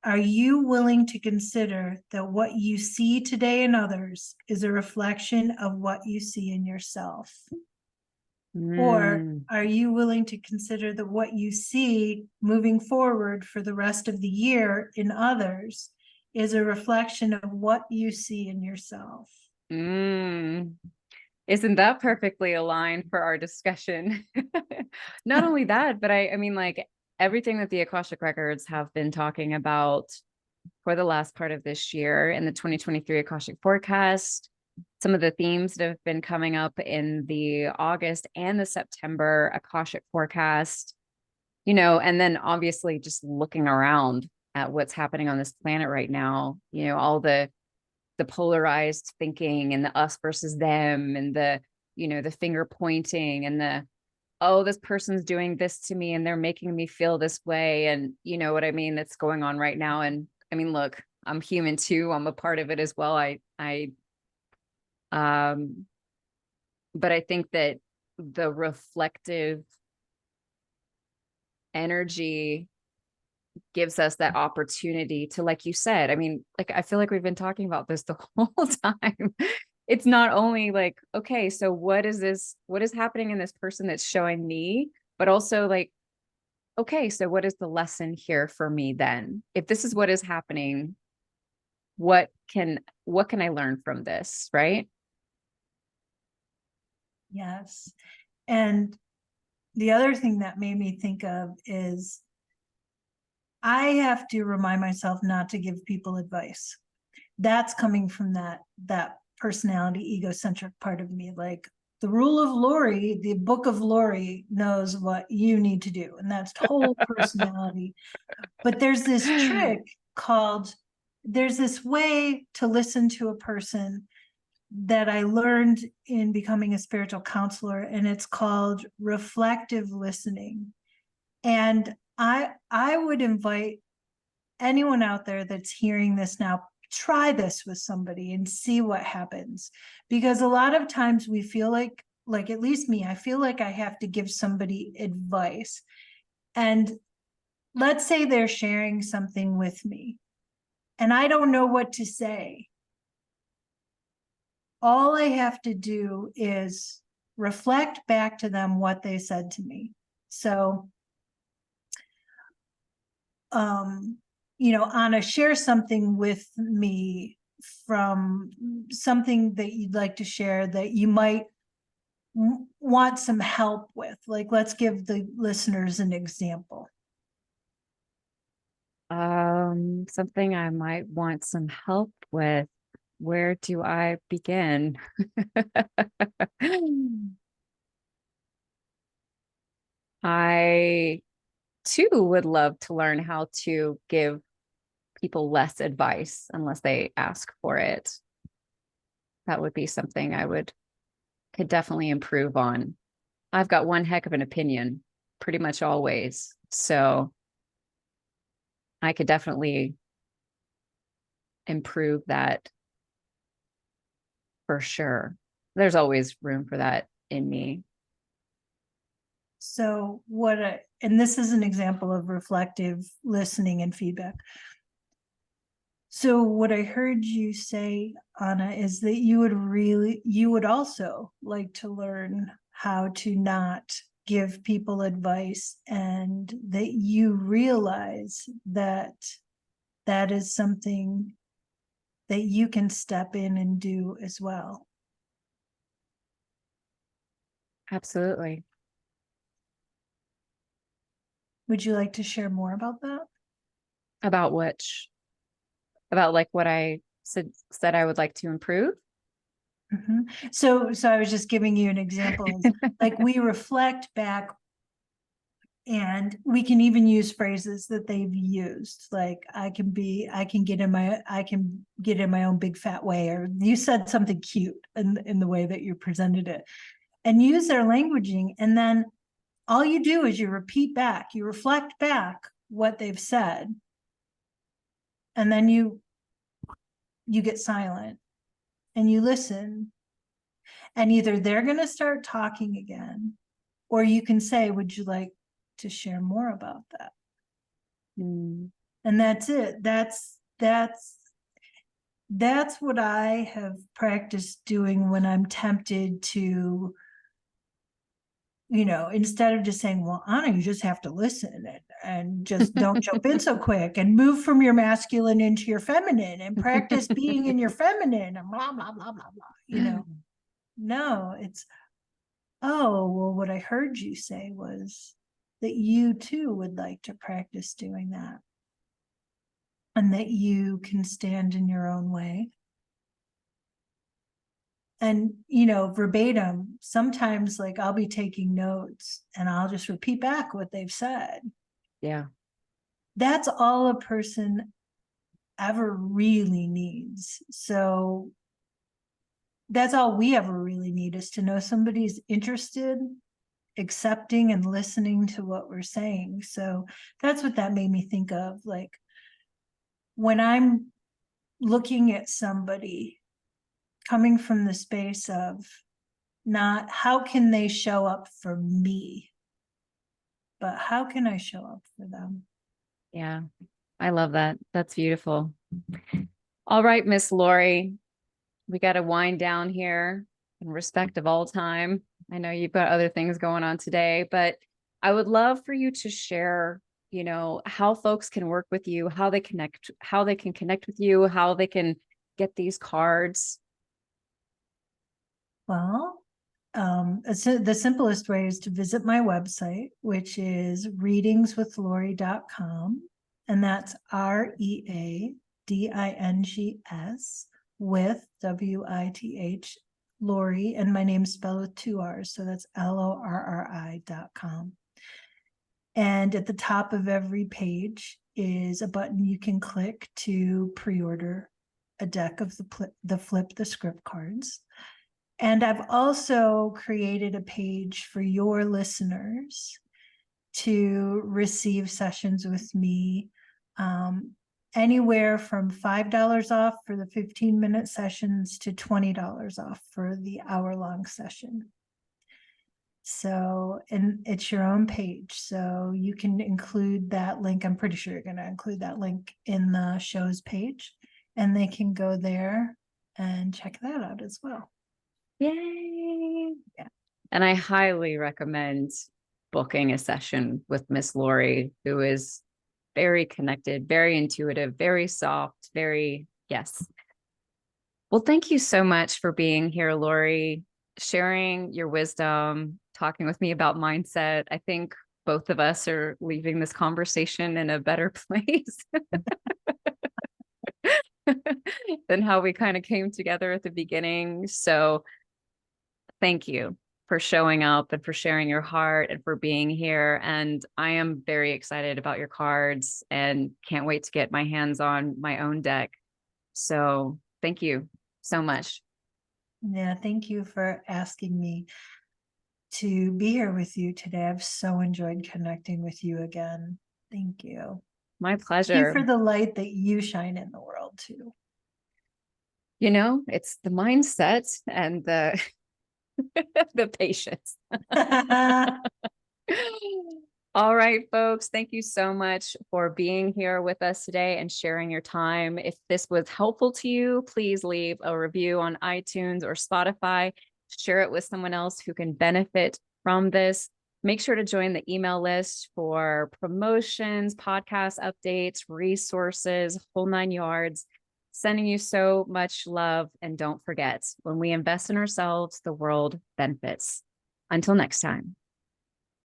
[SPEAKER 2] Are you willing to consider that what you see today in others is a reflection of what you see in yourself? Or
[SPEAKER 1] Mm.
[SPEAKER 2] are you willing to consider that what you see moving forward for the rest of the year in others is a reflection of what you see in yourself?
[SPEAKER 1] Mm. Isn't that perfectly aligned for our discussion? Not only that, but I mean, like everything that the Akashic Records have been talking about for the last part of this year in the 2023 Akashic Forecast, some of the themes that have been coming up in the August and the September Akashic Forecast, and then obviously just looking around at what's happening on this planet right now, all the polarized thinking and the us versus them and the finger pointing and the, oh, this person's doing this to me and they're making me feel this way. And you know what I mean? That's going on right now. And I mean, look, I'm human too. I'm a part of it as well. Um, but I think that the reflective energy gives us that opportunity to, like you said, I mean, like, I feel like we've been talking about this the whole time. It's not only like, okay, so what is happening in this person that's showing me, but also like, okay, so what is the lesson here for me then? If this is what is happening, what can I learn from this, right?
[SPEAKER 2] Yes. And the other thing that made me think of is I have to remind myself not to give people advice. That's coming from that personality egocentric part of me. Like the rule of Lorri, the book of Lorri knows what you need to do, and that's whole personality. But there's this trick called, there's this way to listen to a person that I learned in becoming a spiritual counselor, and it's called reflective listening. And I would invite anyone out there that's hearing this now, try this with somebody and see what happens. Because a lot of times we feel like at least me, I feel like I have to give somebody advice. And let's say they're sharing something with me and I don't know what to say. All I have to do is reflect back to them what they said to me. So Anna, share something with me from something that you'd like to share that you might want some help with. Like, let's give the listeners an example.
[SPEAKER 1] Something I might want some help with. Where do I begin? I too would love to learn how to give people less advice unless they ask for it. That would be something I could definitely improve on. I've got one heck of an opinion pretty much always. So I could definitely improve that for sure. There's always room for that in me.
[SPEAKER 2] So and this is an example of reflective listening and feedback. So what I heard you say, Anna, is that you would also like to learn how to not give people advice, and that you realize that that is something that you can step in and do as well.
[SPEAKER 1] Absolutely.
[SPEAKER 2] Would you like to share more about that?
[SPEAKER 1] About which, about like what I said I would like to improve.
[SPEAKER 2] So I was just giving you an example. Like, we reflect back, and we can even use phrases that they've used, like I can get in my own big fat way, or you said something cute in the way that you presented it, and use their languaging. And then all you do is you reflect back what they've said, and then you get silent and you listen, and either they're going to start talking again, or you can say, would you like to share more about that?
[SPEAKER 1] Mm,
[SPEAKER 2] And that's it. That's what I have practiced doing when I'm tempted to, instead of just saying, well, Anna, you just have to listen, and just don't jump in so quick, and move from your masculine into your feminine, and practice being in your feminine, and blah, blah, blah, blah, blah. No, it's, oh, well, what I heard you say was that you too would like to practice doing that, and that you can stand in your own way. And, verbatim, sometimes, like, I'll be taking notes and I'll just repeat back what they've said.
[SPEAKER 1] yeah.
[SPEAKER 2] That's all a person ever really needs. So that's all we ever really need, is to know somebody's interested, accepting, and listening to what we're saying. So that's what that made me think of. Like, when I'm looking at somebody, coming from the space of not how can they show up for me, but how can I show up for them?
[SPEAKER 1] Yeah. I love that. That's beautiful. All right, Miss Lorri, we got to wind down here in respect of all time. I know you've got other things going on today, but I would love for you to share, how folks can work with you, how they can connect with you, how they can get these cards.
[SPEAKER 2] Well, the simplest way is to visit my website, which is readingswithlorri.com. And that's READINGS with WITH, Lorri. And my name's spelled with two R's. So that's LORRI.com. And at the top of every page is a button you can click to pre-order a deck of the Flip the Script cards. And I've also created a page for your listeners to receive sessions with me, anywhere from $5 off for the 15-minute sessions to $20 off for the hour-long session. So, and it's your own page. So you can include that link. I'm pretty sure you're going to include that link in the show's page, and they can go there and check that out as well.
[SPEAKER 1] Yay.
[SPEAKER 2] Yeah.
[SPEAKER 1] And I highly recommend booking a session with Miss Lorri, who is very connected, very intuitive, very soft, yes. Well, thank you so much for being here, Lorri, sharing your wisdom, talking with me about mindset. I think both of us are leaving this conversation in a better place than how we kind of came together at the beginning. So thank you for showing up and for sharing your heart and for being here. And I am very excited about your cards and can't wait to get my hands on my own deck. So thank you so much.
[SPEAKER 2] Yeah, thank you for asking me to be here with you today. I've so enjoyed connecting with you again. Thank you.
[SPEAKER 1] My
[SPEAKER 2] Thank you for
[SPEAKER 1] pleasure.
[SPEAKER 2] the light that you shine in the world too.
[SPEAKER 1] It's the mindset and the The patience. All right, folks, thank you so much for being here with us today and sharing your time. If this was helpful to you, please leave a review on iTunes or Spotify. Share it with someone else who can benefit from this. Make sure to join the email list for promotions, podcast updates, resources, whole 9 yards. Sending you so much love. And don't forget, when we invest in ourselves, the world benefits. Until next time.